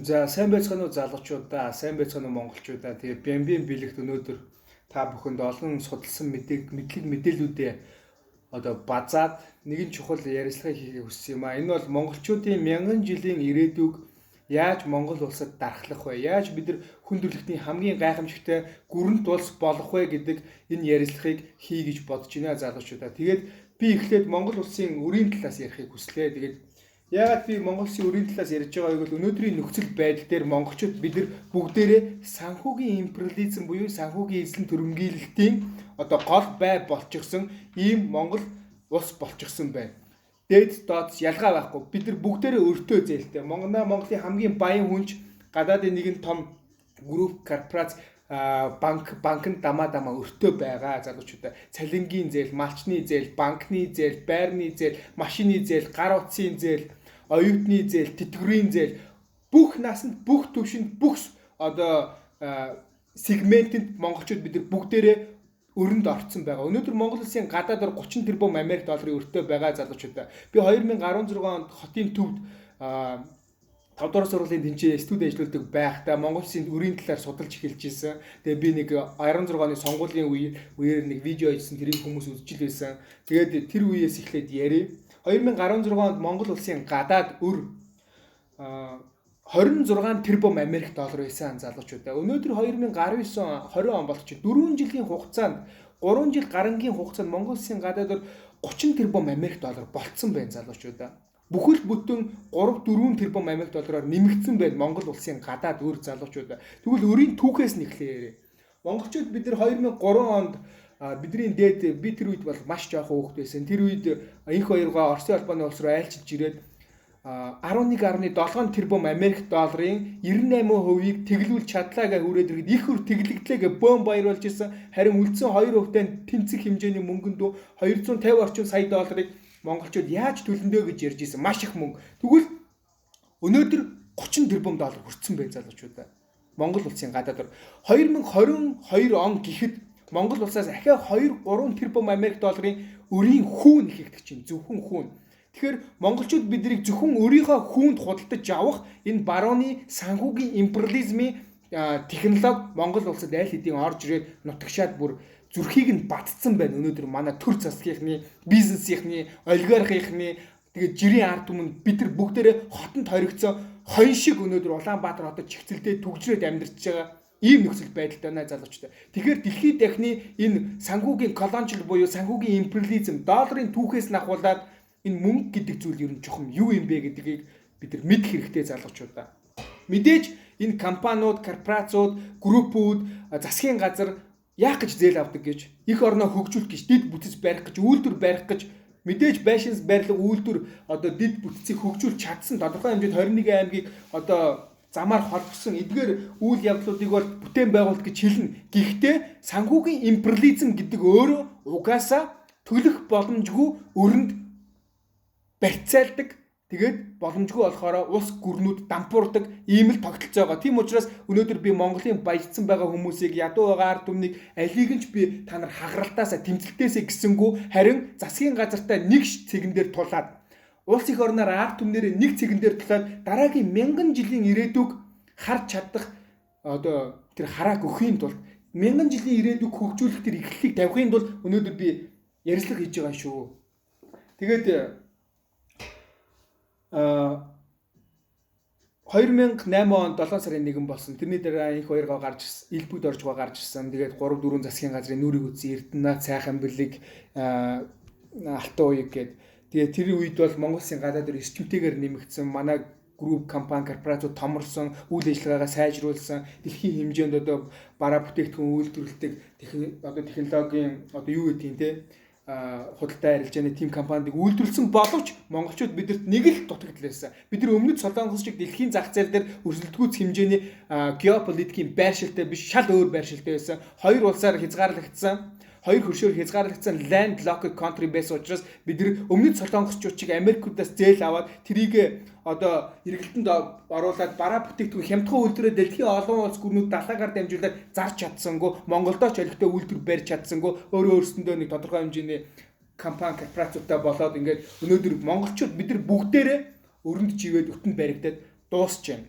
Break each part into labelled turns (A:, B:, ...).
A: За сайн байцгаана уу залуучуудаа, сайн байцгаана уу монголчуудаа. Тэгээ Бямбийн бэлэгт өнөөдөр та бүхэнд олон судалсан мэдээллүүдээ одоо базаад нэгэн чухал ярилцлагыг хийхийг хүссэн юм а. Энэ бол монголчуудын мянган жилийн ирээдүг яаж Монгол улсад дарахлах вэ? Яаж бид нар хүн төрөлхтний хамгийн гайхамшигтай гүрэнт улс болох вэ гэдэг энэ ярилцлагыг хий гэж бодож байна залуучуудаа. Тэгээд би эхлээд Монгол улсын өрийн талаас ярихыг хүслээ. Тэгээд яагаад би Монгол улсын өрийн талаас ярьж байгааг бол өнөөдрийн нөхцөл байдал дээр монголчууд бид нар бүгдээрээ санхүүгийн империализм буюу санхүүгийн эзлэн түрэмгийлэлтийн одоо гол бай болчихсон ийм Монгол улс болчихсон байна. Дээд дооц ялгаа байхгүй. Бид нар бүгдээрээ өртөө зээлтэй. Монголын хамгийн баян хүнч гадаадын нэгэн том групп корпорац банкнд дамаа өртөө байгаа залуучуудаа. Цалингийн зээл, малчны зээл, банкны зээл, байрны зээл, машины зээл, гар утсын зээл, оюутны зээл, тэтгэврийн зээл бүх насанд, бүх түвшинд, бүх одоо сегментэнд монголчууд бид нар бүгдээрээ өрөнд орцсон байгаа. Өнөөдөр Монгол улсын гадаад ор 30 тэрбум Америк долларын өртөө байгаа залуучуудаа. Би 2016 онд хотын төвд 5 дугаар сургуулийн тэнцээ студи ажилладаг байхдаа Монгол улсын өрийн талаар судалж эхэлж ирсэн. Тэгээ би нэг 16 оны сонгуулийн үеэр нэг видео хийсэн, тэрийг хүмүүс үзэж байсан. Тэгээд тэр үеэс эхлээд ярив. 2016 онд Монгол улсын гадаад өр 26 тэрбум Америк доллар байсан залуучуудаа. Өнөөдөр 2019 он 20 он болчих. 4 жилийн хугацаанд 3 жил гарангийн хугацаанд Монгол улсын гадаад өр 30 тэрбум Америк доллар болцсон байна залуучуудаа. Бүхэл бүтэн 3-4 тэрбум Америк доллараар нэмэгдсэн байна Монгол улсын гадаад өр залуучуудаа. Тэгвэл өрийн түүхээс нь эхлэе. Монголчууд бид нар 2003 онд бидний дээд би тэр үед бол маш жоохон хүүхэд байсан. Тэр үед энх хоёроо Оросын албаны улс руу айлчилж ирээд 11.7 тэрбум Америк долларын 98%-ийг тэглүүлж чадлаа гэж хүрээд ирэхэд их өр тэглэгдлээ гэж бөм баяруулж ирсэн. Харин үлдсэн 2%-тай тэнцэх хэмжээний мөнгөнд 250 орчим сая долларыг монголчууд яаж төлөндөө гэж ярьж ирсэн. Маш их мөнгө. Тэгвэл өнөөдөр 30 тэрбум доллар хүрсэн байна залуучуудаа. Монгол улсын гадаад ор 2022 он гэхэд Монгол улсаас ахиа 2-3 тэрбум Америк долларын өрийн хүүн ихэгдэх чинь зөвхөн хүүн. Тэгэхээр монголчууд биднийг зөвхөн өөрийнхөө хүүнд худалдаж авах энэ барууны санхүүгийн империализмын технологи Монгол улсад аль хэдийн орж ирээд нутагшаад бүр зүрхийг нь баттсан байна. Өнөөдөр манай төр засгийнхны, бизнесийнхны, олигархийнхны тэгээд жирийн ард түмэнд бид нар бүгдээрээ хотод хоригдсон хонь шиг өнөөдөр Улаанбаатар хотод чигцэлдээ түгжрээд амьдарч байгаа ийм нөхцөл байдалтай байна залуучтай. Тэгэхээр дэлхийд дахны энэ санхүүгийн колониал буюу санхүүгийн империализм долларын түүхээс нь ахуулаад энэ мөнгө гэдэг зүйл ер нь чухам юу юм бэ гэдгийг бид нар мэдэх хэрэгтэй залуучуудаа. Мэдээж энэ компаниуд, корпорациуд, группүүд, засгийн газар яах гэж зээл авдаг гэж, их орноо хөгжүүлэх гэж, дид бүтц барих гэж, үйлдвэр барих гэж мэдээж байшинс барилга үйлдвэр одоо дид бүтцийг хөгжүүлж чадсан тодорхой хэмжээнд 21 аймгийг одоо замаар холбосон эдгээр үйл явдлуудыг бол бүтээн байгуулалт гэж хэлнэ. Гэхдээ санхүүгийн империализм гэдэг өөрөө угаасаа төлөх боломжгүй өрөнд барьцаалдаг. Тэгээд боломжгүй болохоор улс гүрнүүд дампуурдаг ийм л тогтолцоо байгаа. Тийм учраас өнөөдөр би Монголын баяжсан байгаа хүмүүсийг ядуу байгаа ард түмнийг алийг нь ч би та нар хагаралтаасаа тэмцэлтээсээ гисэнгүү харин засгийн газартаа нэг цэгэн дээр тулаад улс их орноор ард түмнэрээ нэг цэгэн дээр тулаад дараагийн мянган жилийн ирээдүг харж чадах одоо тэр харааг өхийн тулд мянган жилийн ирээдүг хөгжүүлэх тэр эхлэлийг тавихын тулд өнөөдөр би ярилцлага хийж байгаа шүү. Тэгээд 2008 онд 7 сарын 1 болсон. Тэрний дараа их хоёроо гарч ирсэн, элбүүд орж гарч ирсэн. Тэгээд 3-4 засгийн газрын нүрийг үзсэн Эрдэнэ цайхан бэлэг алтан уяг гээд. Тэгээд тэр үед бол Монгол Улсын гадаад өр эрчимтэйгээр нэмэгдсэн. Манай групп компани корпорациуд томорсон, үйл ажиллагаагаа сайжруулсан, дэлхийн хэмжээнд одоо бараа бүтээгдэхүүн үйлдвэрлэдэг одоо технологийн одоо юу гэдэг юм те худалдаа арилжааны тим компаниг үйлдвэрлэсэн боловч монголчууд бидэрт нэг л дутагдлаасан. Бид нар өмнөд Солонгос шиг дэлхийн зах зээл дээр өрсөлдөгүүц хэмжээний геополитикийн байршилтай биш шал өөр байршилтай байсан. Хоёр улсаар хязгаарлагдсан, хоёр хөршөөр хязгаарлагдсан land locked country байсан учраас бид нар өмнөд Солонгосчууд чиг Америкудаас зээл аваад трийг одоо эргэлтэнд оруулаад бараа бүтээгдэхүүн хямдхан үйлдвэрээ дэлхийн олон улс гүрнүүд далаагаар дамжуулаад зарж чадсангүй, Монголдоо ч олигтой үйлдвэр барьж чадсангүй, өөрөөсөндөө нэг тодорхой хэмжээний компани корпорациудтай болоод ингээд өнөөдөр монголчууд бид нар бүгдээрээ өрөнд живээд өтөнд баригдаад дуусч байна.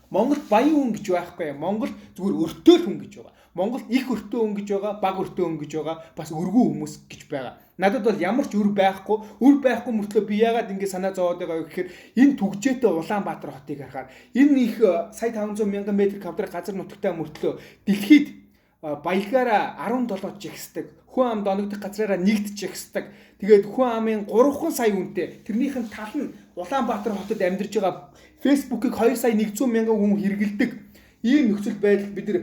A: Монгол баян хүн гэж байхгүй. Монгол зүгээр өртөөл хүн гэж байгаа. Монгол их өртөө хүн гэж байгаа, бага өртөө хүн гэж байгаа, бас өргөн хүмүүс гэж байгаа. Надад бол ямар ч үр байхгүй мөртлөө би яагаад ингэ санаа зовоод байгаа вэ гэхээр энэ түгжээтэй Улаанбаатар хотыг харахаар энэ их сая 500 мянган метр квадрат газар нутагтай мөртлөө дэлхийд баялгаараа 17 жигсдэг, хүн амд оногдох газраараа нэгд жигсдэг. Тэгээд хүн амын 3 сая хүнтэй тэрнийх нь тал нь Улаанбаатар хотод амьдарч байгаа Facebook-ыг 2 сая 100 мянган хүн хэрэглэдэг. Ийм нөхцөл байдал бид нар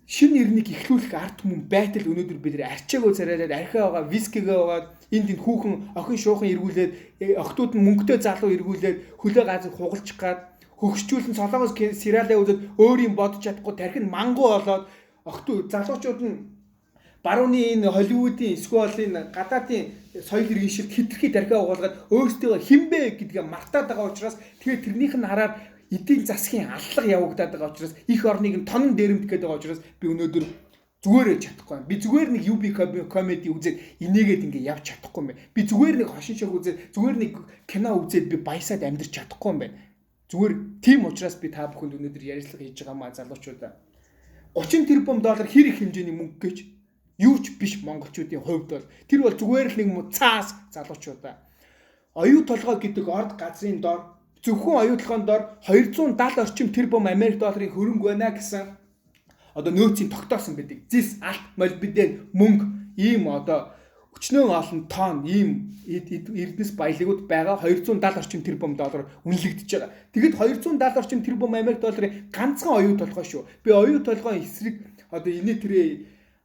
A: шинэ ирнийг эхлүүлэх ард түмэн байтал өнөөдөр бид нар арчаагаа царайлаад архиа байгаа вискигээ угаад энд хүүхэн охин шуухан эргүүлээд охтууд нь мөнгөтэй залуу эргүүлээд хөлөө газар хугалчих гад хөгшчүүлэн солонгос сериалаа үзээд өөрийн бодож чадахгүй тархин мангуу болоод охтууд залуучууд нь барууны энэ Холливуудын эсвэл энэ гадаадын соёл иргэн шиг хитрхи тархиа угаалгаад өөрсдөө хинбэ гэдгээ мартаад байгаа учраас тэгээд тэрнийх нь хараад эдийн засгийн аллага явагдаад байгаа учраас их орныг нь тонон дээрэмдэх гээд байгаа учраас би өнөөдөр зүгээрээ чадахгүй юм. Би зүгээр нэг UB comedy үзээд инээгээд ингээ явж чадахгүй юм байна. Би зүгээр нэг хошин шог үзээд зүгээр нэг кино үзээд би баясаад амьдрч чадахгүй юм байна. Зүгээр тийм учраас би та бүхэнд өнөөдөр ярилцлага хийж байгаа маа залуучуудаа. 30 тэрбум доллар хэр их хэмжээний мөнгө гэж юу ч биш монголчуудын хувьд бол тэр бол зүгээр л нэг цаас залуучуудаа. Оюу толгой гэдэг орд газрын дор зөвхөн оюутлогоон дор 270 орчим тэрбум Америк долларын хөрөнгө байна гэсэн одоо нөөцийн тогтоосон байдаг. Зис алт молибден мөнгө ийм одоо өчнөө олон тонн ийм эрдэнэс баялагууд байгаа 270 орчим тэрбум доллар үнэлэгдэж байгаа. Тэгэд 270 орчим тэрбум Америк долларын ганцхан оюу толгой шүү. Би оюу толгойн эсрэг одоо инээ тэрэ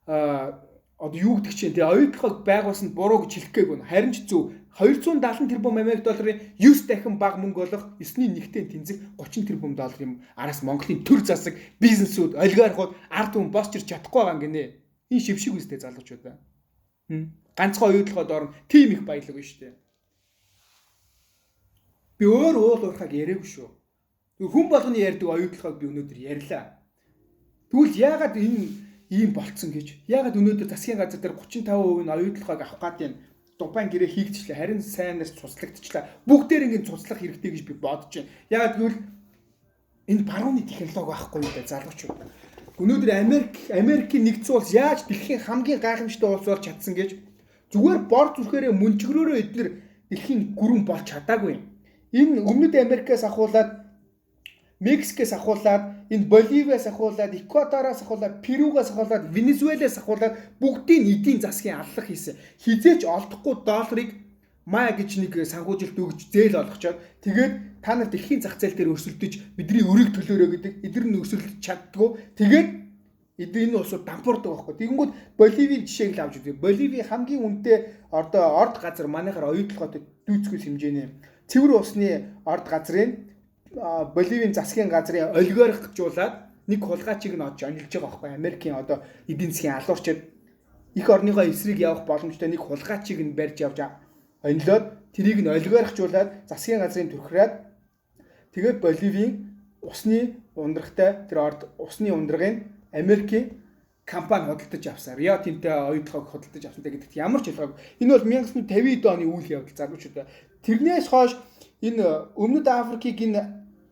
A: одоо юу гэдэг чинь тэгээ оюу толгойг байгуулсанд буруу гэж хэлэх гээгүй. Харин ч зөв 270 тэрбум Америк долларын 9 дахин бага мөнгө болох 9-ний 1-тэй тэнцэх 30 тэрбум долларын араас Монголын төр засаг, бизнесүүд, олигархууд ард түмэн босч ирч чадахгүй байгаа юм гинэ. Энэ шившиг үстэй залуучуудаа. Ганцхан оюутлогод орно. Тим их баялаг байна шүү дээ. Би өөр уул уурхаг яриаггүй шүү. Хүн болгоны ярьдаг оюутлогыг би өнөөдөр ярьлаа. Тэгвэл яагаад энэ ийм болцсон гэж? Яагаад өнөөдөр засгийн газар дээр 35% нь оюутлогыг авах гэдэг юм? Дупан гэрээ хийгдчихлээ. Харин сайнаас цуцлагдчихлаа. Бүгдээр ингэ цуцлах хэрэгтэй гэж би бодож байна. Яагаад гэвэл энэ барууны технологи байхгүй юу гэдэг залуучууд. Өнөөдөр Америкийн нэгдсэн улс яаж дэлхийн хамгийн гайхамшигтай улс болж чадсан гэж зүгээр бор зүрхээрээ мөнчгөрөөрөө эдгээр дэлхийн гүрэн болж чадаагүй. Энэ өмнөд Америкээс ахуулаад Мексикээс ахуулаад энэ Боливиас ахуулаад Эквадороос ахуулаад Перугаас ахуулаад Венесуэлээс ахуулаад бүгдийн эдийн засгийн аллах хийсэн. Хизээч олдохгүй долларыг мая гэж нэг санхүүжилт өгж зээл олгочоод тэгээд та нар дэлхийн зах зээл дээр өрсөлдөж бидний өрийг төлөөрэй гэдэг эдгээр нь өрсөлдөж чаддгүй. Тэгээд энэ улсууд дампуурдаг байхгүй. Тэгэнгүүт Боливийн жишээг л авч үзье. Боливи хамгийн үнэтэй одоо орд газар манайхаар оюутлоготой дүүцгэл хэмжээний цэвэр усны орд газрын Боливийн засгийн газрын олигархжуулаад нэг хулгайчийг нь олж онилж байгаа байхгүй. Америкийн одоо эдийн засгийн алуурчид их орныгоо эсрэг явах боломжтой нэг хулгайчийг нь барьж явж онилоод тэрийг нь олигархжуулаад засгийн газрын түрхрээд тэгээд Боливийн усны ундрагтай тэр орд усны ундрагын Америкийн компани худалдаж авсан. Рио Тинто оюутлогыг худалдаж авсантай гэдэгт ямар ч ялгаагүй. Энэ бол 1950-д оны үйл явдал залуучуудаа. Тэрнээс хойш энэ Өмнөд Африкийг энэ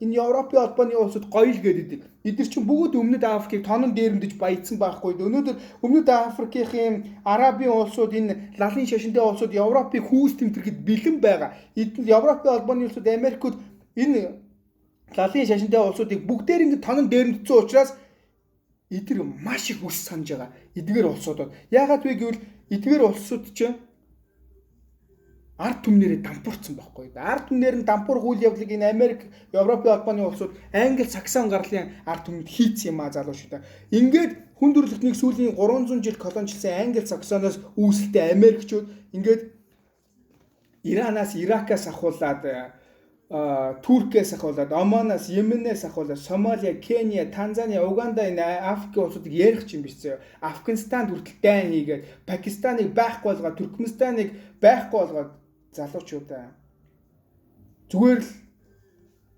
A: Европын холбооны улсууд гоё л гэдэг. Эдгээр чинь бүгд Өмнөд Африкийг тонон дээрэмдэж баяжсан байхгүй. Өнөөдөр Өмнөд Африкийн Арабын улсууд энэ лалын шашинтай улсууд Европыг хүүс тэмдэрэхэд бэлэн байгаа. Эдгээр Европын холбооны улсууд Америкууд энэ лалын шашинтай улсуудыг бүгдээр ингэ тонон дээрэмдсэн учраас эдгээр маш их үс санаж байгаа. Эдгээр улсуудад яагаад вэ гэвэл эдгээр улсууд чинь ард түмнэрээ дампуурсан байхгүй. Ард түмнэр нь дампуурх үйл явдлыг энэ Америк, Европын холбооны улсууд Англи, Саксон гарлын ард түмэнд хийцсэн юм а залуучуудаа. Ингээд хүн төрөлхтнийг сүүлийн 300 жил колоничлсан Англи, Саксоноос үүсэлтэй Америкчууд ингээд Иранаас, Иракаас ахуулаад Туркээс ахуулаад Оманоос, Йеменээс ахуулаад Сомали, Кения, Танзания, Уганда энэ Африкийн улсуудыг ярих юм биш зөө. Афганистанд хүртэл дайн хийгээд Пакистаныг байхгүй болгоод Туркменистаныг байхгүй болгоод залуучуудаа зүгээр л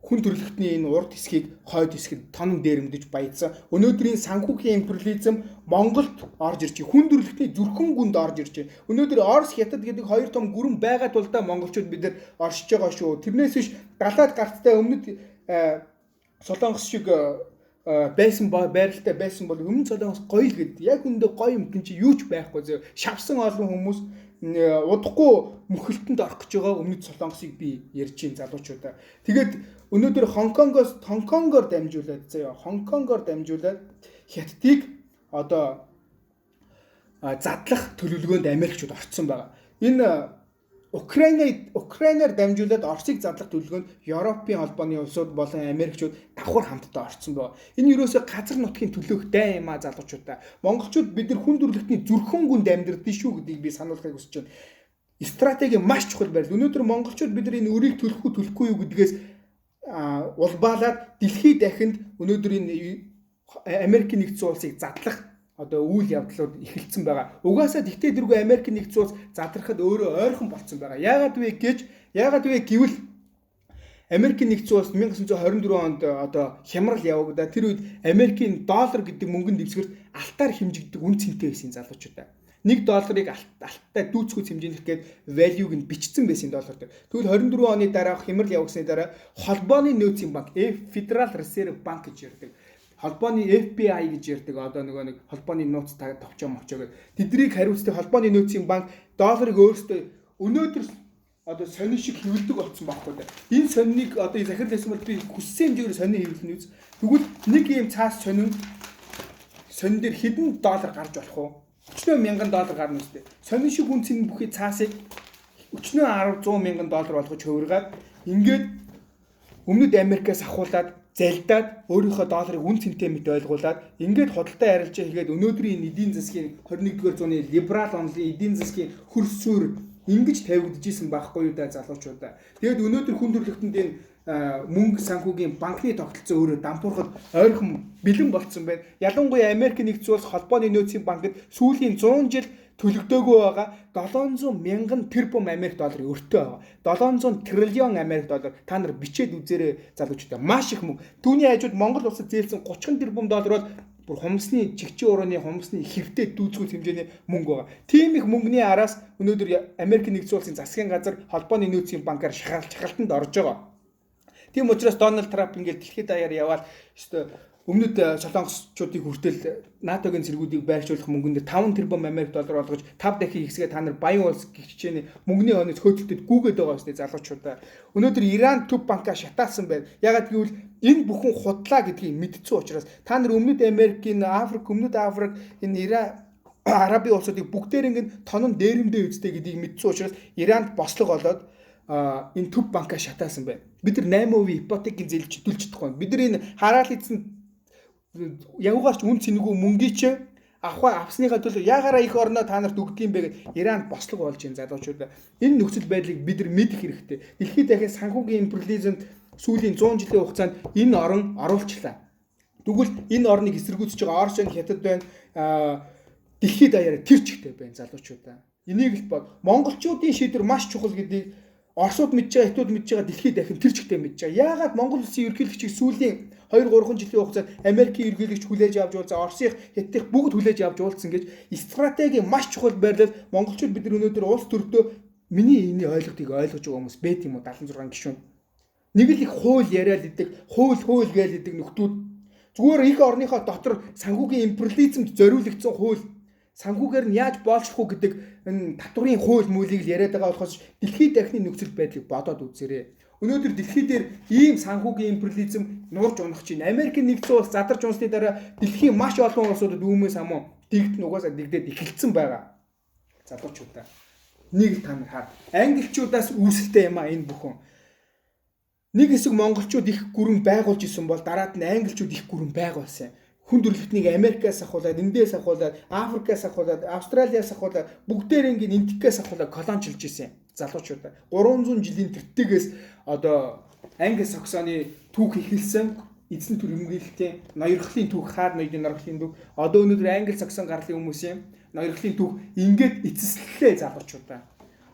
A: хүн төрөлхтний энэ урд хэсгийг хойд хэсгэд тонон дээрэмдэж баяжсан. Өнөөдрийн санхүүгийн империализм Монголд орж ирж байна. Хүн төрөлхтний зүрхэн гүнд орж ирж байна. Өнөөдөр Орос, Хятад гэдэг хоёр том гүрэн байгаа тул да монголчууд бид нар оршиж байгаа шүү. Тэрнээс биш далаад гарцтай өмнөд Солонгос шиг байсан байралтай байсан бол өмнө Солонгос гоё л гэдэг. Яг үндэ гоё юм гин чи юу ч байхгүй зөө. Шавсан олон хүмүүс удахгүй мөхөлтөнд орох гэж байгаа өмнөд Солонгосыг би ярьж ин залуучуудаа. Тэгээд өнөөдөр Хонконгоор дамжуулаад заяа. Хонконгоор дамжуулаад Хятадыг одоо задлах төлөвлөгөөнд Америкчууд орцсон байгаа. Энэ Украинаар дамжуулаад Оросыг задлах төлөвлөгөөнд Европын холбооны улсууд болон Америкчууд давхар хамтдаа орцсон байна. Энэ юусоо газар нутгийн төлөөх дай юм а залуучуудаа. Монголчууд бид нар хүн төрөлхтний зүрхэн гүнд амьдрдээ шүү гэдгийг би сануулахыг хүсэж байна. Стратеги маш чухал байл. Өнөөдөр монголчууд бид нар энэ өрийг төлөхгүй юу гэдгээс улбаалаад дэлхийд дахинд өнөөдөр энэ Америкийн нэгдсэн улсыг задлах одоо үйл явдлууд эхэлсэн байгаа. Угаасаа диктатургүй Америкийн нэгдсэн улс задрахад өөрөө ойрхон болцсон байгаа. Яагаад вэ гэвэл Америкийн нэгдсэн улс 1924 онд одоо хямрал явагдаад тэр үед Америкийн доллар гэдэг мөнгөнд дэвсгэрт алтаар хэмжигддэг үн цэнтэй байсан залуучуудаа. $1 алттай дүүцхүүц хэмжээнийх гээд value-г нь бичсэн байсан доллар дээр. Тэгвэл 24 оны дараа хямрал явагдсны дараа холбооны нөөцийн банк Federal Reserve Bank гэж ярьдаг. Холбооны FBI гэж ярьдаг одоо нэг холбооны нууц товчоо мовчоо гэдэг. Тэднийг хариуцдаг холбооны нөөцийн банк долларыг өөрөөсөө өнөөдөр одоо сонин шиг хэвлдэг болсон байхгүй да. Энэ сониныг одоо захирал хэлсэн бол би хүссэн хэмжээгээр сонин хэвлэнэ үз. Тэгвэл нэг ийм цаас сонин дээр хэдэн доллар гарч болох уу? $40,000 гарна үстэй. Сонин шиг үнцний бүхий цаасыг $100,000 болгож хувиргаад ингээд өмнөд Америкаас ахуулаад залдаад өөрийнхөө долларыг үн цэнтэй мэт ойлгуулад ингээд худалдаа арилжаа хийгээд өнөөдрийн эдийн засгийн 21-р зууны либерал онлын эдийн засгийн хөрс суурь ингэж тавигдчихсэн байхгүй юу да залуучуудаа. Тэгээд өнөөдөр хүн төрөлхтөнд энэ мөнгө санхүүгийн банкны тогтолцоо өөрөө дампуурхад ойрхон бэлэн болцсон байна. Ялангуяа Америкийн нэгдсэн улс холбооны нөөцийн банкд сүүлийн 100 жил төлөгдөөгүй байгаа 700 мянган тэрбум Америк долларын өртөө байгаа. 700 триллион Америк доллар та нар бичээд үзээрэй залуучуудаа. Маш их мөнгө. Түүний хажууд Монгол улсад зээлсэн 30 тэрбум доллар бол бүр хумсны чигчэн урууны хумсны хэвтээ дүүцгүүц хэмжээний мөнгө байгаа. Тийм их мөнгөний араас өнөөдөр Америкийн нэгдсэн улсын засгийн газар холбооны нөөцийн банкаар шахалтанд орж байгаа. Тийм учраас Дональд Трамп ингээд дэлхийд даяар яваад өстө өмнөд солонгосчуудыг хүртэл НАТОгийн зэргүүдийг байршуулах мөнгөнд 5 тэрбум Америк доллар болгож 5 дахин ихсгээ та нар баян улс гэх хичээний мөнгөний хоног хөөцөлдөд гүгээд байгаа гэсний залуучуудаа. Өнөөдөр Иран төв банкаа шатаасан байна. Ягаад гэвэл энэ бүхэн худлаа гэдгийг мэдсэн учраас та нар өмнөд Америкийн өмнөд Африк энэ Иран Арабын улсуудыг бүгдээр ингээд тонон дээрэмдээ үздэг гэдгийг мэдсэн учраас Иранд бослого болоод энэ төв банкаа шатаасан байна. Бид нар 8% ипотекийн зээл чөлөөлж чадахгүй. Бид нар энэ хараал эзэн явгаарч үн цэнэгүй мөнгөний чи авсныхаа төлөө яагаараа их орноо та нарт өгдөг юм бэ гэд Иран бослого болж энэ залуучуудаа. Энэ нөхцөл байдлыг бид нар мэдэх хэрэгтэй. Дэлхийд дахин санхүүгийн империализмд сүүлийн 100 жилийн хугацаанд энэ орн оруулчлаа. Тэгвэл энэ орныг эсэргүүцэж байгаа Орос, Хятад байна. Дэлхийд даяараа тэр чигтэй байна залуучуудаа. Энийг л бод монголчуудын шийдвэр маш чухал гэдгийг Оросууд мэдж байгаа, Хятад мэдж байгаа, дэлхийд дахин тэр чигтэй мэдж байгаа. Яагаад Монгол улсын ерөнхийлөгчийг сүүлийн 2-3 жилийн хугацаанд Америкийн ерөнхийлөгч хүлээж авч уулзаа, Оросын, Хятадын бүгд хүлээж авч уулзсан гэж стратеги маш чухал байрлал монголчууд бид нар өнөөдөр улс төрдөө миний энэ ойлголтыг ойлгож байгаа хүмүүс байт юм уу 76 гишүүн. Нэг л их хууль яриад идэг, хууль гээл идэг нөхдүүд зүгээр их орныхоо дотор санхүүгийн империализмд зориулагдсан хууль санхүүгээр нь яаж боолжих уу гэдэг энэ татврын хууль мөлийг л яриад байгаа болохоос дэлхийд дахины нөхцөл байдлыг бодоод үзээрэй. Өнөөдөр дэлхий дээр ийм санхүүгийн империализм нуурж унах чинь Америкийн нэгдсэн улс задарч унсны дараа дэлхийн маш олон улсуудад үүмээс хамаа дэгдэн угаасаа дэгдээд эхэлсэн байгаа. Залуучуудаа нэг л та нар хаа. Англичуудаас үүсэлтэй юм а энэ бүхэн. Нэг хэсэг монголчууд их гүрэн байгуулж исэн бол дараад нь англичууд их гүрэн байгуулсан. Хүн төрөлхтнийг Америкаас ахуулаад, Индиэс ахуулаад, Африкаас ахуулаад, Австралиас ахуулаад, бүгдээр ингээд Энтикээс ахуулаад колончлж ирсэн залуучуудаа. 300 жилийн тэртгээс одоо Англи Саксоны түүх эхэлсэн. Эзэн төрөмгөлтийн ноёрхлын түүх, хаад ноёдын ноёрхлын түүх. Одоо өнөөдөр Англи Саксон гарлын хүмүүсийн ноёрхлын түүх ингээд эцэслэлээ залуучуудаа.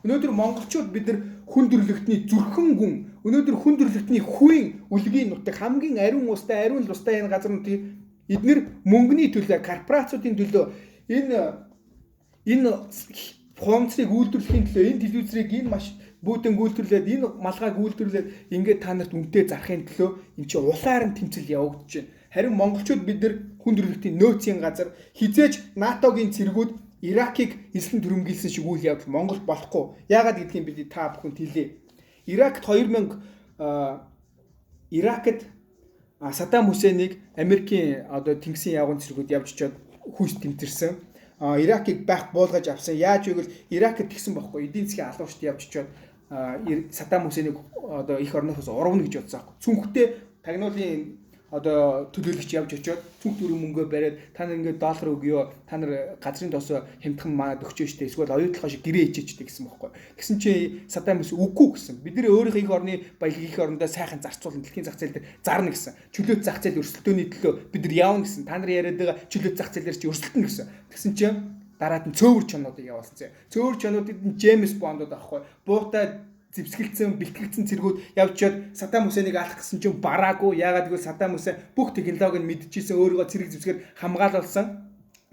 A: Өнөөдөр монголчууд бид нар хүн төрөлхтний зүрхэн гүн, өнөөдөр хүн төрөлхтний хүүийн үлгийн нутаг хамгийн ариун устай, ариун лустай энэ газар нутгийг эдгээр мөнгөний төлөө, корпорациудын төлөө энэ хуамцыг үйлдвэрлэхийн төлөө энэ телевизрийг энэ маш Бүүдэн гүйлтрлээд энэ малгайг гүйлтрлээд ингээд та нарт үнэтэй зарахын төлөө эн чинь улаар нь тэмцэл явагдаж байна. Харин монголчууд бид нар хүн төрөлхтний нөөцийн газар хизээж НАТОгийн цэргүүд Иракийг эзлэн түрэмгийлсэн шиг үйл явдал Монголд болохгүй. Яагаад гэдгийг бид та бүхэнд хэлье. Иракт 2000 Иракт Саддам Хүсэнийг Америкийн одоо тэнгисийн явган цэргүүд явж очиод хүйс тэмцэрсэн. Иракийг байх буулгаж авсан. Яаж вэ гэвэл Иракт тэгсэн бохоггүй. Эдийн засгийн алуурчд явж очиод Саддам Хүсэнийг одоо их орноос урвна гэж бодсон. Цүнхтэй тагнуулын одоо төлөөлөгч явж очиод цүнх төрийн мөнгөө бариад та нар ингээд доллар өгөө, та нар газрын тосоо хямдхан манад өгчөө штэ, эсвэл оюутлахаа шиг гэрээ ичээчтэй гэсэн бохоггүй. Тэгсэн чи Саддам Хүсэн үгүй гэсэн. Бид нэр өөрийнхөө их орны баялаг их орондоо сайхан зарцуулна, дэлхийн зах зээл дээр зарна гэсэн. Чөлөөт зах зээл өрсөлдөөний төлөө бид нар явна гэсэн. Та нар яриад байгаа чөлөөт зах зээлээр чи өрсөлдөн гэсэн. Тэгсэн чи дараад нь цөөвөр чонуудыг явуулсан. Цөөвөр чонуудад нь Джеймс Бондод авахгүй. Буутай зэвсгэлцэн бэлтгэгдсэн цэргүүд явжгаад Саддам Хүсэнийг алах гэсэн чинь бараагүй. Яагаад гэвэл Саддам Хүсэн бүх технологиг нь мэдчихсэн, өөрийгөө цэрэг зэвсгээр хамгаалуулсан.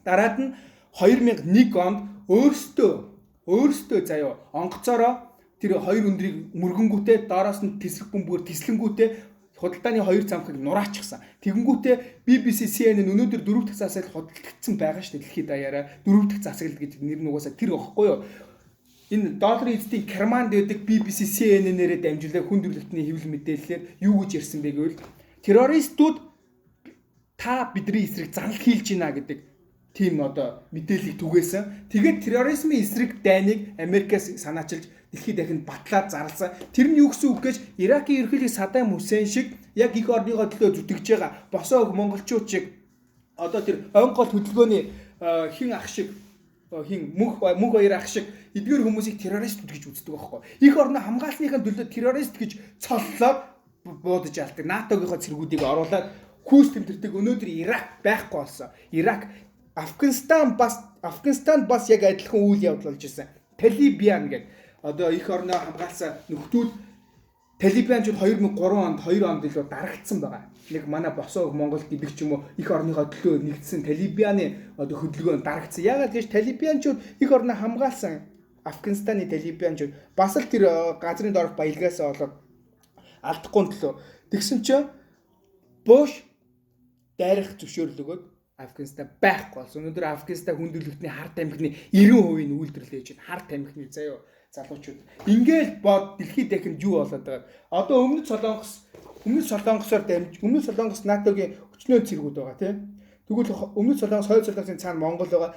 A: Дараад нь 2001 онд өөрсдөө заяа онгоцоороо тэр хоёр өндрийг мөргөнгүүтээ доороос нь тэсрэх бөмбөөр тислэнгүүтээ худалдааны хоёр замхыг нураачихсан. Тэгэнгүүтээ BBC CNN өнөөдөр 4 дахь засаглал худалдагдсан байгаа шүү дээ дэлхийд даяараа. 4 дахь засаглал гэж нэр нь угаасаа тэр ихгүй юу? Энэ долларын эзэдийн Керманд байдаг BBC CNN-ээрээ дамжуулаад хүн төрөлхтний хэвлэл мэдээллээр юу гэж ярьсан бэ гэвэл террористууд та бидний эсрэг занал хийлж байна гэдэг тийм одоо мэдээллийг түгээсэн. Тэгээд терроризмын эсрэг дайныг Америкаас санаачилж дэлхийд дахинд батлаад зарласан. Тэр нь юу гэсэн үг гэж Иракийн ерөнхийлөг Саддам Хүсэйн шиг яг их орныгоо төлөө зүтгэж байгаа босоо монголчууд шиг одоо тэр онгол хөдөлгөөний хин ах шиг мөнх хоёр ах шиг эдгээр хүмүүсийг террорист гэж үздэг байхгүй. Их орны хамгаалсныхаа төлөө террорист гэж цоллоод буудаж алдаг. НАТОгийнхоо цэргүүдийг оруулаад хүүс тэмдэрдэг. Өнөөдөр Ирак байхгүй болсон. Ирак Афганистан бас яг адилхан үйл явдал болж ирсэн. Талибан гэдэг одоо их орноо хамгаалсан нөхдүүд Талибанчууд 2003 онд 2 онд илүү дарагдсан байгаа. Нэг манай босоо Монголд гэдэг ч юм уу их орныхоо төлөө нэгдсэн Талибаны одоо хөдөлгөөн дарагдсан. Яагаад гэж Талибанчууд их орноо хамгаалсан Афганистаны Талибанчууд бас л тэр газрын доорх баялгаас болоод алдахгүй төлөө тэгсэн чинь Буш дайрах зөвшөөрөл өгөөд Афганистан байхгүй болсон. Өнөөдөр Афганистан хүн төрөлхтний харт амхны 90% нь үйлдвэрлэж байна. Харт амхны заяа залуучууд. Ингээл бод дэлхийд дахинд юу болоод байгаа. Одоо өмнөд Солонгосоор НАТОгийн өчнөө цэргүүд байгаа тийм. Тэгвэл өмнөд Солонгос, хойд Солонгосын цаана Монгол байгаа.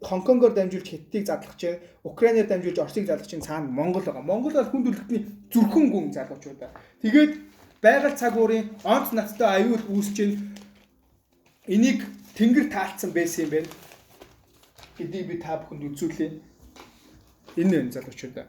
A: Хонконгоор дамжуулж Хятадыг задлах чинь, Украинаар дамжуулж Оросыг задлах чинь цаана Монгол байгаа. Монгол бол хүн төрөлхтний зүрхэн гүн залуучууд. Тэгээд байгаль цаг уурын онц нацтай аюул үүсч энийг тэнгэр таалцсан байсан юм байна. Гэдгийг би та бүхэнд үзүүлээ. Энэ залуучуудаа.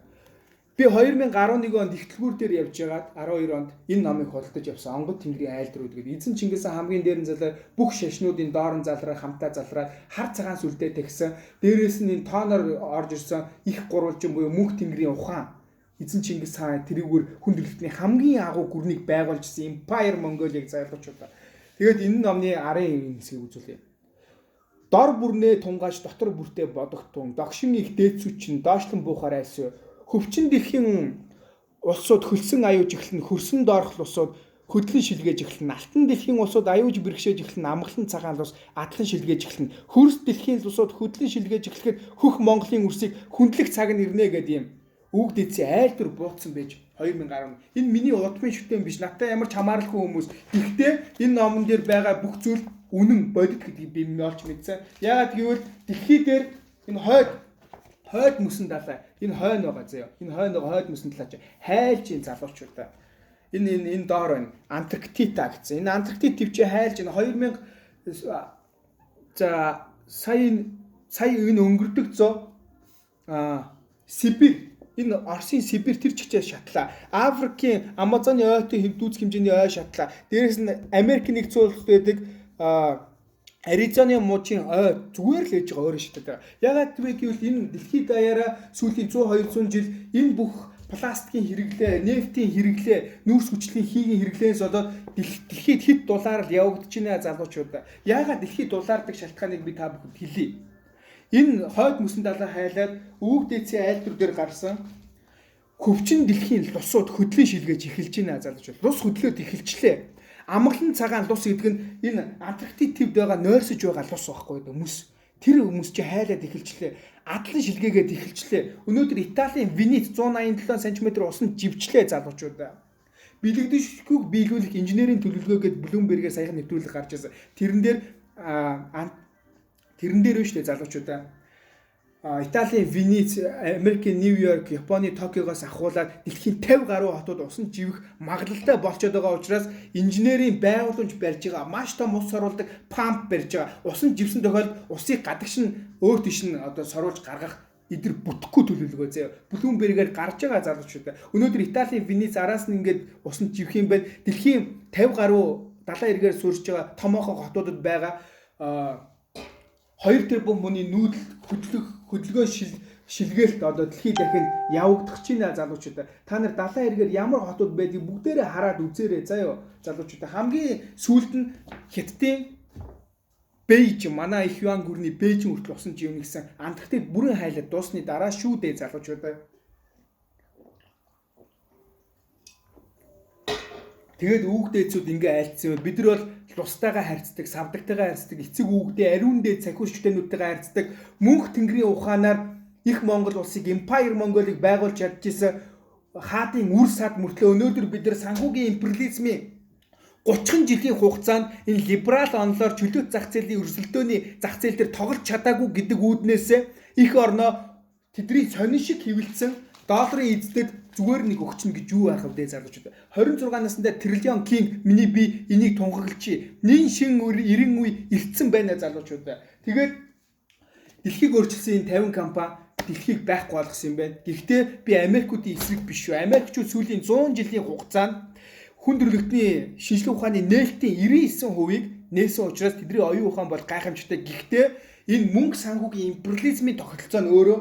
A: Би 2011 онд ихтлгүүр дээр явж байгаад 12 онд энэ номыг худалдаж явсан. Онгод тэнгэрийн айлдрууд гэдэг. Эзэн Чингис хаан хамгийн дээрэн залраа бүх шашнуудын доорн залраа хамтаа залраад хар цагаан сүлдээ тагсан. Дээрээс нь энэ тооноор орж ирсэн их гурвалжин буюу мөнх тэнгэрийн ухаан. Эзэн Чингис хаан тэрүүгээр хүн төрөлхтний хамгийн агуу гүрнийг байгуулжсэн Empire Mongolia-г залуучуудаа. Тэгээд энэ номны арын хэсгийг үзүүлье. Дор бүрнээ тунгааж дотор бүртээ бодогтун догшин их дээдсүчин доошлон буухаар айсв хөвчин дэлхийн улсууд хөлсөн аюуж эхлэн хөрсөн доорх улсууд хөдлөн шилгээж эхлэн алтан дэлхийн улсууд аюуж бэрхшээж эхлэн амгалан цагаан улс адлан шилгээж эхлэн хөрс дэлхийн улсууд хөдлөн шилгээж эхлэхэд хөх Монголын үрсийг хүндлэх цаг нь ирнэ гэдэг юм үг дэдсээ айлтур бууцсан байж 2010. Энэ миний удмын шүтэн биш. Надтай ямар ч хамааралгүй хүмүүс. Гэхдээ энэ номон дээр байгаа бүх зүйл үнэн бодит гэдгийг би олж мэдсэн. Яагаад гэвэл дэлхий дээр энэ хойд мөсөн далай. Энэ хойно байгаа заяа. Энэ хойд мөсөн талаач хайлж ин залуучуудаа. Энэ доор байна. Антарктида гэсэн. Энэ Антарктид төвчөө хайлж энэ 2000 за сая энэ өнгөрдөг зөө Сибирь энэ Оросын Сибирь тэр чигчээ шатлаа. Африкийн Амазоны ойтой хэвдүүцэх хэмжээний ой шатлаа. Дээрээс нь Америк нэгдсэн улсад байдаг Аризоны мужийн ой зүгээр л ээж байгаа өөрөө шатдаг. Ягаад гэвэл энэ дэлхийд даяараа сүүлийн 100-200 жил энэ бүх пластикийн хэрэглээ, нефтийн хэрэглээ, нүүрс хүчлийн хийгийн хэрэглээс болоод дэлхийд хэд дулаар л явагдаж байна залуучууд. Ягаад дэлхийд дулаардаг шалтгааныг би та бүхэнд хэлье. Энэ хойд мөсөн далай хайлаад өвөг дээдсийн айлтур дээр гарсан хөвчин дэлхийн лусууд хөдөлгөөн шилгээж эхэлж байна залууч. Лус хөдлөөд эхэлчлээ. Амгалан цагаан лус гэдэг нь энэ Антарктик твд байгаа нойрсож байгаа лус байхгүй хүмүүс. Тэр хүмүүс чи хайлаад эхэлчлээ. Адлан шилгээгээд эхэлчлээ. Өнөөдөр Италийн Венет 187 см усан живчлээ залуучууд. Бэлэгдэшгүй биелүүлэх инженерийн төлөвлөгөө гэд Bloomberg-ээр саяхан нэвтрүүлэг гарч ирсэн. Тэрэн дээр биш үү залуучууд. Италийн Венет, Америкийн Нью-Йорк, Японы Токиогоос ахуулаад дэлхийн 50 гаруй хотод усан живэх магадлалтай болчиход байгаа учраас инженерийн байгууламж барьж байгаа маш том ус сорулдаг памп барьж байгаа. Усан живсэн тохиолдолд усыг гадагш нь өөр тийш нь одоо соруулж гаргах эдгээр бүтэхгүй төлөвлөгөө заяа. Bloomberg-ээр гарч байгаа залуучууд. Өнөөдөр Италийн Венет араас нь ингээд усан живэх юм байна. Дэлхийн 50 гаруй далайн эргээр суурьж байгаа томоохон хотуудад байгаа 2 тэрбум хүний нүүдэл хөдөлгөөн шилгээлт одоо дэлхийд дахин явагдах чинь залуучууд. Та нар далайн эргээр ямар хотууд байдгийг бүгдээрээ хараад үзээрэй заяа залуучууд. Хамгийн сүүлд нь Хятадын Бээжин манай их юан гүрний Бээжин хүртэл усан живнэ гэсэн Антарктик бүрэн хайлаад дуусны дараа шүү дээ залуучууд. Тэгээд үүгдээцүүд ингээ айлцсан бид нар бол лустайгаа харьцдаг, савдагтайгаа харьцдаг, эцэг үүгдээ, ариун дээд цахиурчтэнүүдтэйгээ харьцдаг. Мөнх тэнгэрийн ухаанаар их Монгол улсыг Empire Mongolia-ыг байгуулж чадчихсан хаадын үр сад мөртлөө өнөөдөр бид нар санхүүгийн империализмын 30 жилийн хугацаанд энэ либерал онолоор чөлөөт зах зээлийн өрсөлдөөний зах зээл дээр тоглож чадаагүй гэдэг үүднээс их орноо тэдний сонин шиг хөвөлдсөн долларын эздэд зүгээр нэг өгчнө гэж юу байх вэ залуучууд. 26 наснда триллион кинг миний би энийг тунхаглачи. Нин шин 90 үе ирцэн байна залуучууд. Тэгээд дэлхийг өөрчилсөн энэ 50 компани дэлхийг байхгүй болгосон юм байна. Гэхдээ би Америкуудын эсрэг биш шүү. Америкчууд сүүлийн 100 жилийн хугацаанд хүн төрөлхтний шинжлэх ухааны нээлтийн 99%-ийг нээсэн учраас тэдний оюун ухаан бол гайхамшигтай. Гэхдээ энэ мөнгө санхүүгийн империализмын тогтолцоо нь өөрөө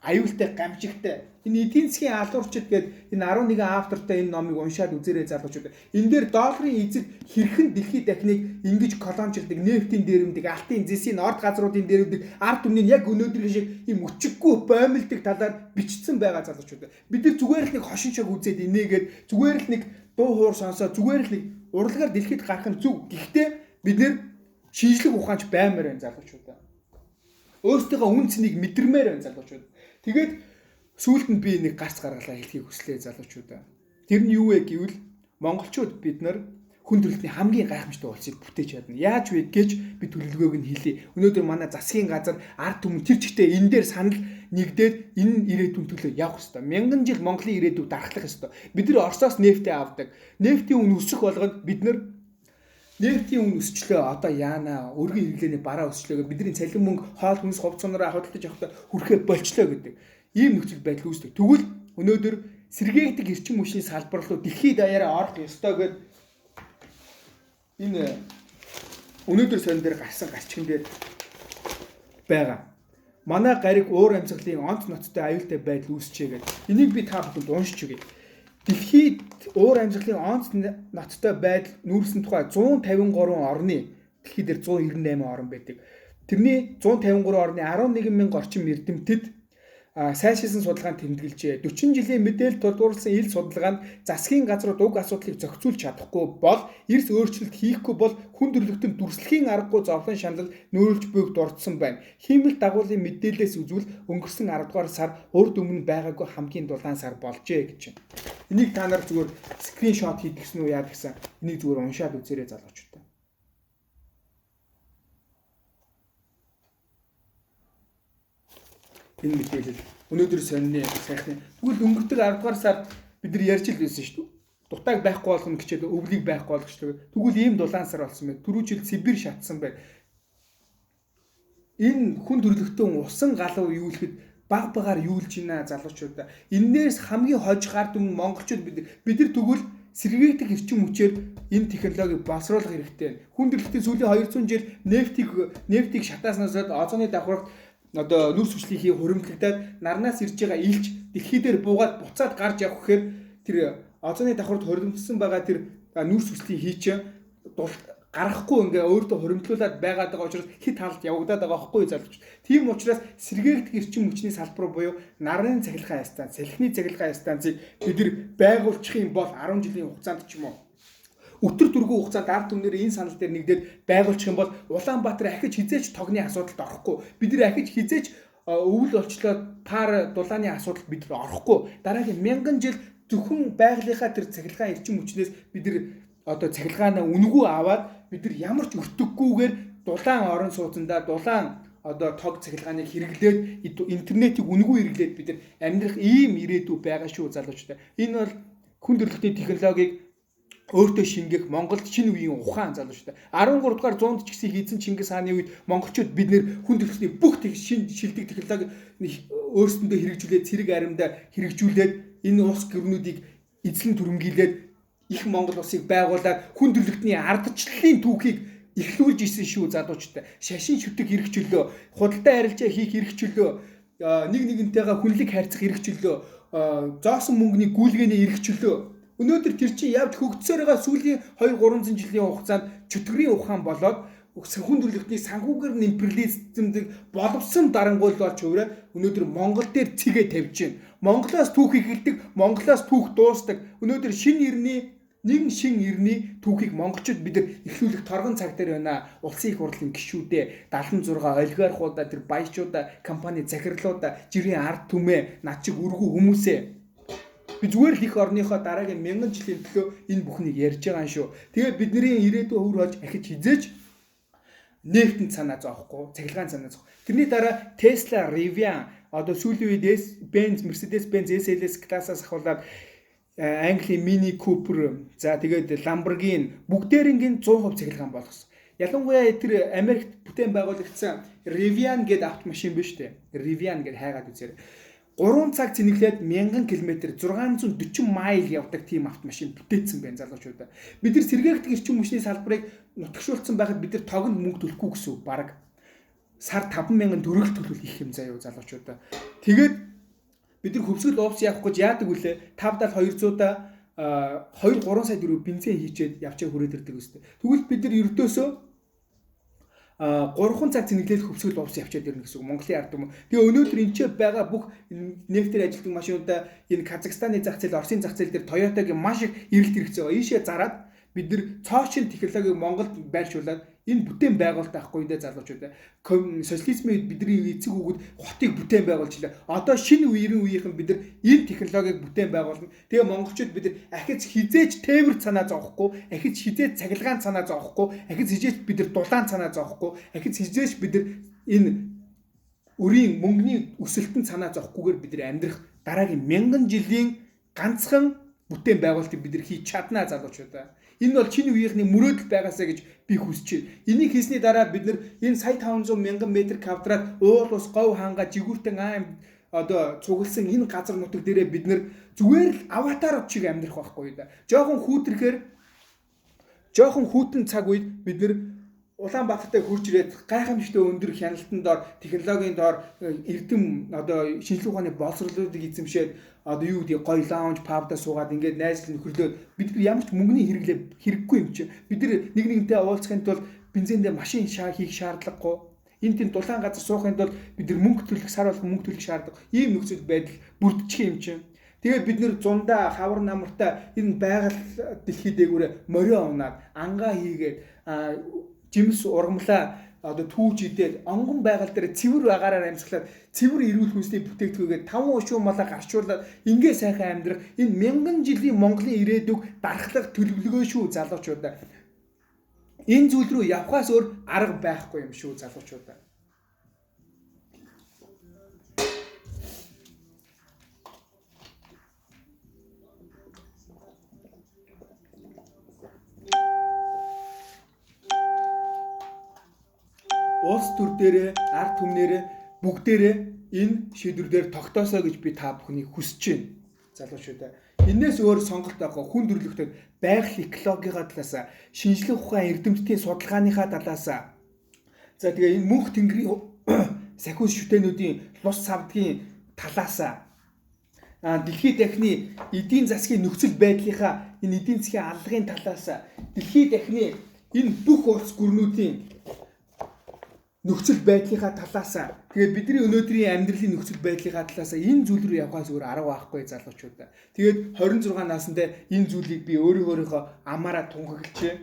A: аюултай, гамшигтай. Энэ эдийн засгийн алуурчид гээд энэ 11 автортай энэ номыг уншаад үзээрэй залуучууд. Энэ дээр долларын эзэг хэрхэн дэлхийд дахныг ингэж колоничлдаг, нефтийн дээрэмдэг, алтын зэсийн орд газруудын дээрэмдэг, ард түмнийг яг өнөөдрийн шиг ийм өчиггүй боомлдог талаар бичсэн байгаа залуучууд. Бид нар зүгээр л нэг хошин шиг үзээд инээгээд зүгээр л нэг дуу хуур сонсоод зүгээр л нэг урлагаар дэлхийд гарах нь зүг. Гэхдээ бид нэр шинжлэх ухаанч баймаар байна залуучууд. Өөртөөгөө үн цэнийг мэдэрмээр байна залуучууд. Тэгээд сүүлд нь би нэг гарц гаргалаа хэлхийг хүслээ залуучууд. Тэр нь юу вэ гэвэл монголчууд бид нар хүн төрөлхтний хамгийн гайхамшигтай улсыг бүтээж чадна. Яаж вэ гэж би төлөвлөгөөг нь хэлье. Өнөөдөр манай засгийн газар ард түмэн тэр чигтээ энэ дээр санал нэгдээд энэ ирээдүйн төлөө явах ёстой. Мянган жил Монголын ирээдүйг дарахлах ёстой. Бид нар Оросоос нефтээ авдаг. Нефтийн үн өсөх болгонд бид нар нефтийн үн өсчлөө одоо яана өргөн хэрэглээний бараа өсчлөө гэдэг бидний цалин мөнгө хоол хүнс хувцсанараа хөдөлж явахдаа хүрхээ болчлоо гэдэг ийм нөхцөл байдал үүсдэг. Тэгвэл өнөөдөр сэргээгдэх эрчим хүчний салбар руу дэлхийд даяараа орох ёстой гэдэг энэ өнөөдөр сонин дээр гарсан галчган дээр байгаа. Манай гариг уур амьсгалын онц ноцтой аюултай байдал үүсчээ гэдэг. Энийг би та бүхэнд уншиж өгье. Дэлхийд уур амьсгалын онц ноцтой байдал нүүрсэн тухай 153 орны дэлхийд дээр 198 орн байдаг. Тэрний 153 орны 11,000 орчим эрдэмтэд сайшилсан судалгаанд тэмдэглэжээ. 40 жилийн мэдээлэл тулгуурласан ил судалгаанд засгийн газрууд уг асуудлыг зохицуулж чадахгүй бол эрс өөрчлөлт хийхгүй бол хүн төрөлхтөнд дүрслэхийн аргагүй зовлон шанал нөөлж буйг дурдсан байна. Хиймэл дагуулын мэдээлэлээс үзвэл өнгөрсөн 10 дугаар сар урд өмнө байгаагүй хамгийн дулаан сар болжээ гэж байна. Энийг та нар зүгээр скриншот хийдгсэн үү яа гэсэн энийг зүгээр уншаад үзээрэй залуучууд. Энэ мэдээлэл өнөөдөр сонины сайхны тэгвэл өнгөрдөг 10 дугаар сард бид нар ярьж л байсан шүү дээ. Дутааг байхгүй болгоно гэчээд өвлийг байхгүй болгочлоо. Тэгвэл ийм дулаан сар болсон байна. Түрүү жил Сибирь шатсан байна. Энэ хүн төрөлхтөн усан галуу юулэхэд баг багаар юулж байна залуучууд. Эннээс хамгийн хожих ард түмэн монголчууд бид нар тэгвэл сэргээгдэх эрчим хүчээр энэ технологиг боловсруулах хэрэгтэй. Хүн төрөлхтөн сүүлийн 200 жил нефтийг шатааснаас озоны давхарт одоо нүрс хүчлийнхийг хуримтлагдаад нарнаас ирж байгаа илч дэлхий дээр буугаад буцаад гарч явах гэхээр тэр озоны давхарт хуримтлсан байгаа тэр нүрс хүчлийн хий чинь гарахгүй ингээ өөртөө хуримтлуулад байгаад байгаа учраас хит хаалт явагдаад байгаа байхгүй залууч. Тийм учраас сэргээгдэх эрчим хүчний салбар буюу нарны цахилгаан станц, салхины цахилгаан станцыг бид нар байгуулчих юм бол 10 жилийн хугацаанд ч юм уу өтөр дөрвөн хугацаанд ард түмнэр энэ санал дээр нэгдээд байгуулчих юм бол Улаанбаатар ахиж хизээч тогны асуудалд орохгүй. Бид нар ахиж хизээч өвөл олчлоод пар дулааны асуудалд бид нар орохгүй. Дараагийн 1000 жил зөвхөн байгалийнхаа тэр цахилгаан эрчим хүчнээс бид нар одоо цахилгаанаа үнгүү аваад бид нар ямар ч өртөггүйгээр дулаан орон сууцандаа дулаан одоо тог цахилгааныг хэрэглээд интернетийг үнгүү хэрэглээд бид нар амьдрах ийм ирээдүй байгаа шүү залуучдаа. Энэ бол хүн төрөлхтний технологиг өөртөө шингээх Монголд шинэ үеийн ухаан залуучдаа. 13 дугаар зуунд ч гэсэн хийсэн Чингис хааны үед монголчууд бид нэр хүн төрөлхтний бүх шинэ шилдэг технологи өөрсөндөө хэрэгжүүлээд цэрэг аримдаа хэрэгжүүлээд энэ улс гэрнүүдийг эзлэн түрэмгийлээд их Монгол улсыг байгуулад хүн төрөлхтний ардчлалын түүхийг эхлүүлж исэн шүү залуучдаа. Шашин шүтэг хэрэгжүүлөө, худалдаа арилжаа хийх хэрэгжүүлөө, нэг нэгнтэйгээ хүнлэг харьцах хэрэгжүүлөө, зоосон мөнгөний гүйлгээний хэрэгжүүлөө. Өнөөдөр тэр чинь явд хөгжсөөр байгаа сүүлийн 2-300 жилийн хугацаанд чөтгөрийн ухаан болоод хүн төрөлхтний санхүүгээр империализмд боловсон дарангуйл болж хувраа өнөөдөр Монгол дээр цэгээ тавьж байна. Монголоос түүх эхэлдэг, Монголоос түүх дуустдаг. Өнөөдөр нэгэн шин ирний түүхийг монголчууд бид нар эхлүүлэх торгон цаг дээр байна. Улсын их хурлын гишүүдээ 76 олигархуудаа тэр баячуудаа компани захирлуудаа жирийн ард түмээ над чиг өргүү хүмүүсээ би зүгээр л их орныхоо дараагийн 1000 жилийн төлөө энэ бүхнийг ярьж байгаа юм шүү. Тэгээ бидний ирээдүйн өвөр болж ахиж хизээж нефтэн санаа зоохгүй, цахилгаан санаа зоох. Тэрний дараа Tesla, Rivian одоо сүүлийн үед Benz, Mercedes-Benz SLS классаас ахуулаад Английн Mini Cooper, за тэгээд Lamborghini бүгдээрингийн 100% цахилгаан болгосон. Ялангуяа тэр Америкт бүтээн байгуулагдсан Rivian гэдэг автомашин биш үү? Rivian гэдэг хайгаад үзээрэй. 3 цаг цэнэглээд 1000 км 640 майл явдаг тийм автомашин бүтээсэн байна залуучуудаа. Бид нар сэргээгдэх эрчим хүчний салбарыг нутагшуулсан байхад бид нар тогонд мөнгө төлөхгүй гэсэн үг баг. Сар 50000 төгрөг төлөх их юм заяа залуучуудаа. Тэгээд бид нар хөвсгөл уус явах гэж яадаг үлээ 5-200-аа 2-3 сая төгрөг бензин хийчээд явчаа хүрээд ирдэг өстэй. Тэгвэл бид нар ердөөсөө 3 цаг цэнэглээд хөвсгөл уус явчаад ирнэ гэсэн үг Монголын ард түмэн. Тэгээ өнөөдөр энэ ч байгаа бүх нефтээр ажилладаг машинуудаа энэ Казахстаны зах зээл, Оросын зах зээл дээр Toyota-гийн маш их эрэлт хэрэгцээ байгаа. Ийшээ зараад бид нар цоошин технологиг Монголд байршуулад энэ бүтээн байгуулалт авахгүй дээ залуучуудаа. Социализмын үед бидний эцэг хүүгүүд хотыг бүтээн байгуулжлаа. Одоо шинэ үеийнхэн бид нар энэ технологиг бүтээн байгуулна. Тэгээ монголчууд бид нар ахиж хизээж тээвэр санаа зовхгүй, ахиж хизээж цахилгаан санаа зовхгүй, ахиж хизээж бид нар дулаан санаа зовхгүй, ахиж хизээж бид нар энэ өрийн мөнгөний өсөлтөнд санаа зовхгүйгээр бид нар амьдрах дараагийн 1000 жилийн ганцхан бүтээн байгуулалтыг бид нар хийж чаднаа залуучуудаа. Энэ бол чиний үеийнхний мөрөөдөл байгаасаа гэж би хүсэж байна. Энийг хийсний дараа бид нар энэ сая 500 мянган метр квадрат уул ус говь ханга жигүүртэн аймаг одоо цугласан энэ газар нутаг дээрээ бид нар зүгээр л аватар чиг амьдрах байхгүй да. Жохон хүүтэн цаг үед бид нар Улаанбаатартай хурж ирээд гайхамшигтай өндөр хяналтанд дор технологийн дор эрдэм одоо шинжлэх ухааны боловсролуудыг эзэмшээд одоо юу гэдэг гоё лаунж пабда суугаад ингээд найзлал нөхөрлөөд бид нар ямар ч мөнгөний хэрэггүй юм чи бид нар нэг нэгнтэй уулзахын тулд бензиндээ машин хийх шаардлагагүй энэ тийм дулаан газар суухын тулд бид нар мөнгө төлөх сар болгон мөнгө төлөх шаардлага ийм нөхцөл байдал бүрдчих юм чи тэгээд бид нар зундаа хавар намартаа энэ байгаль дэлхий дээгүүрээ морио унаад ангаа хийгээд жимс ургамлаа одоо түүж идээд онгон байгаль дээр цэвэр агаараар амьсгалаад цэвэр эрүүл хүнсний бүтээгдэхүүнээ 5 ушуу малаа гарчуулаад ингээ сайхан амьдрах энэ 1000 жилийн Монголын ирээдүг дарахлах төлөвлөгөө шүү залуучуудаа. Энэ зүйл рүү явхаас өөр арга байхгүй юм шүү залуучуудаа. Улс төр дээрээ ард түмнэрээ бүгдээрээ энэ шийдвэр дээр тогтоосоо гэж би та бүхнийг хүсэж байна. Залуучуудаа. Энээс өөр сонголт байхгүй хүн төрөлхтөд байгаль экологийн талаас шинжлэх ухаан эрдэмтдийн судалгааныхаа талаас за тэгээ энэ мөнх тэнгэрийн сахиус шүтэнүүдийн лус савдгийн талаас дэлхийн дахины эдийн засгийн нөхцөл байдлынхаа энэ эдийн засгийн аллагын талаас дэлхийн дахины Энэ бүх улс гүрнүүдийн нөхцөл байдлынхаа талаас тэгээд бидний өнөөдрийн амьдралын нөхцөл байдлынхаа талаас энэ зүйл рүү явахаас өөр арга байхгүй залуучуудаа. Тэгээд 26 наасандаа энэ зүйлийг би өөрийнхөө амаараа тунхаглажээ.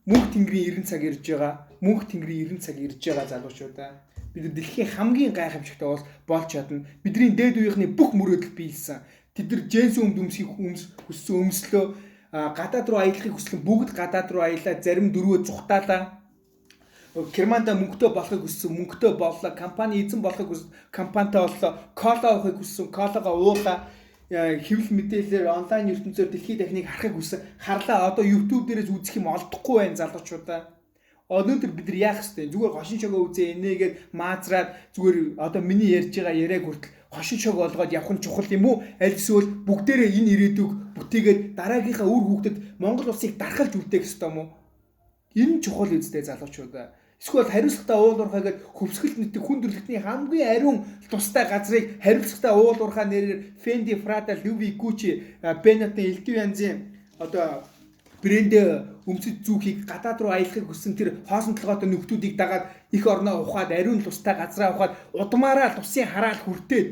A: Мөнх тэнгэрийн 90 цаг ирж байгаа. Мөнх тэнгэрийн 90 цаг ирж байгаа залуучуудаа. Бид дэлхийн хамгийн гайхамшигтай улс болж чадна. Бидний дээд үеийнхний бүх мөрөөдөл биелсэн. Тэд нар Жэнсүн хүссэн өмслөө гадаад руу аялахыг хүслэн бүгд гадаад руу аялаа, зарим дөрвөө зүхтаалаа. Германда мөнгөтэй болохыг хүссэн, мөнгөтэй боллоо. Компани эзэн болохыг хүссэн, компанитай боллоо. Кола авахыг хүссэн, колагаа уулаа. Хэвлэл мэдээлэлээр онлайн ертөнцөөр дэлхийн техник харахыг хүссэн. Харлаа одоо YouTube дээрээс үзэх юм олдохгүй байна залуучуудаа. Өнөөдөр бид нар яах ёстой? Зүгээр хошин шогоо үзээ энэгээд маазраад зүгээр одоо миний ярьж байгаа яриаг хүртэл хошин шог болгоод явах нь чухал юм уу? Аль эсвэл бүгдээрээ энэ ирээдүг бүтээгээд дараагийнхаа үр хүүхдэд Монгол улсыг дархалж үлдээх ёстой юм уу? Энэ чухал үстэй залуучуудаа. Эсвэл хариуцлагатай уулуурхаа гээд хөвсгөл нэтг хүн төрөлхтний хамгийн ариун тустай газрыг хариуцлагатай уулуурхаа нэрээр Fendi, Prada, Louis, Gucci, Benetton элдв янзын одоо брэнд өмсөж зүүхийг гадаад руу аялахыг хүссэн тэр хоосон толгойтой нөхдүүдийг дагаад их орноо ухаад ариун тустай газраа ухаад удмаараа тусын хараал хүртээд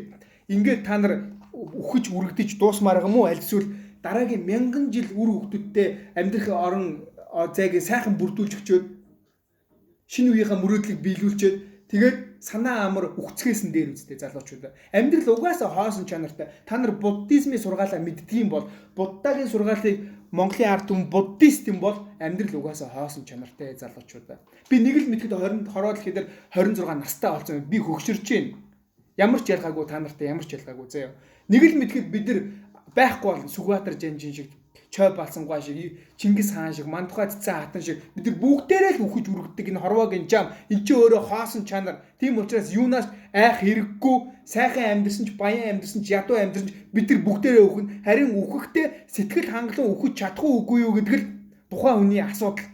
A: ингээд та нар үхэж үргэлдэж дуусмаар юм уу? Аль эсвэл дараагийн мянган жил үр хөвгтөдтэй амьдрах орон зайг сайхан бүрдүүлж өчөөд шинэ үеийнхаа мөрөөдлийг биелүүлчихэд тэгээд санаа амар үхцгээсэн дээр үстэй залуучуудаа. Амьдрал угаасаа хоосон чанартай. Та нар буддизмын сургаалаа мэддгийм бол буддагийн сургаалыг Монголын ард түмэн буддист юм бол амьдрал угаасаа хоосон чанартай залуучуудаа. Би нэг л мэдхэд 20 хороод ихэд 26 настай болсон. Би хөгшөрч байна. Ямар ч ялгаагүй та нартай ямар ч ялгаагүй заяа. Нэг л мэдхэд бид нар байхгүй бол Сүхбаатар Жанжин шиг Чой Балсангуй шиг, Чингис хаан шиг, Мандухай цэцэн хатан шиг бид нар бүгдээрээ л үхэж үргэдэг энэ хорвоогийн жам. Энд чи өөрөө хоосон чанар. Тийм учраас юунаас айх хэрэггүй, сайхан амьдсан ч, баян амьдсан ч, ядуу амьдсан ч бид нар бүгдээрээ үхнэ. Харин үхэхдээ сэтгэл хангалуун үхэж чадах уугүй юу гэдэг л тухайн хүний асуудал.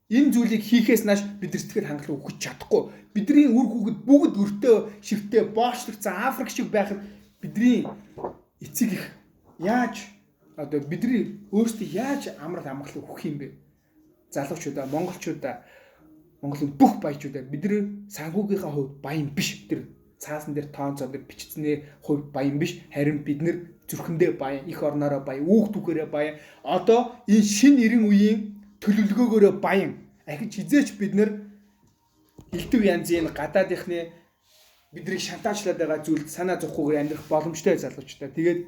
A: Энэ зүйлийг хийхээс нааш бид нар сэтгэл хангалуун үхэж чадахгүй. Бидний үр хүүхэд бүгд өртөө, шивтээ, боочлогдсон Африк шиг байхад бидний эцэг их яаж одоо бидний өөрсдөө яаж амрал амгалан өгөх юм бэ? Залуучуудаа, монголчуудаа, Монголын бүх баячуудаа бидний санхүүгийнхаа хувьд баян биш. Тэр цаасан дээр тоонцоо дээр бичснээ хувьд баян биш. Харин бид нэр зүрхэндээ баян, их орноороо баян, үүх түүхээрээ баян. Одоо энэ шин 90 үеийн төлөвлөгөөгөөрөө баян. Ахиж хизээч бид нэр элдв янзын гадаадынхны биднийг шантаажлаад байгаа зүйлд санаа зовхгүйгээр амьдрах боломжтой залуучуудаа. Тэгээд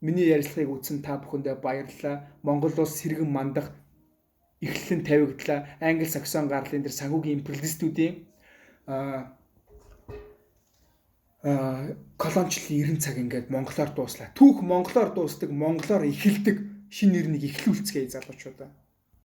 A: миний ярилцлагыг үзсэн та бүхэндээ баярлалаа. Монгол улс сэргэн мандах эхлэн тавигдлаа. Англи саксон гарлын дээр санхүүгийн империалистуудын колоничлын 90 цаг ингээд монголоор дууслаа. Түүх монголоор дуустдаг, монголоор эхэлдэг шинэ нэрнийг эхлүүлцгээе залуучуудаа.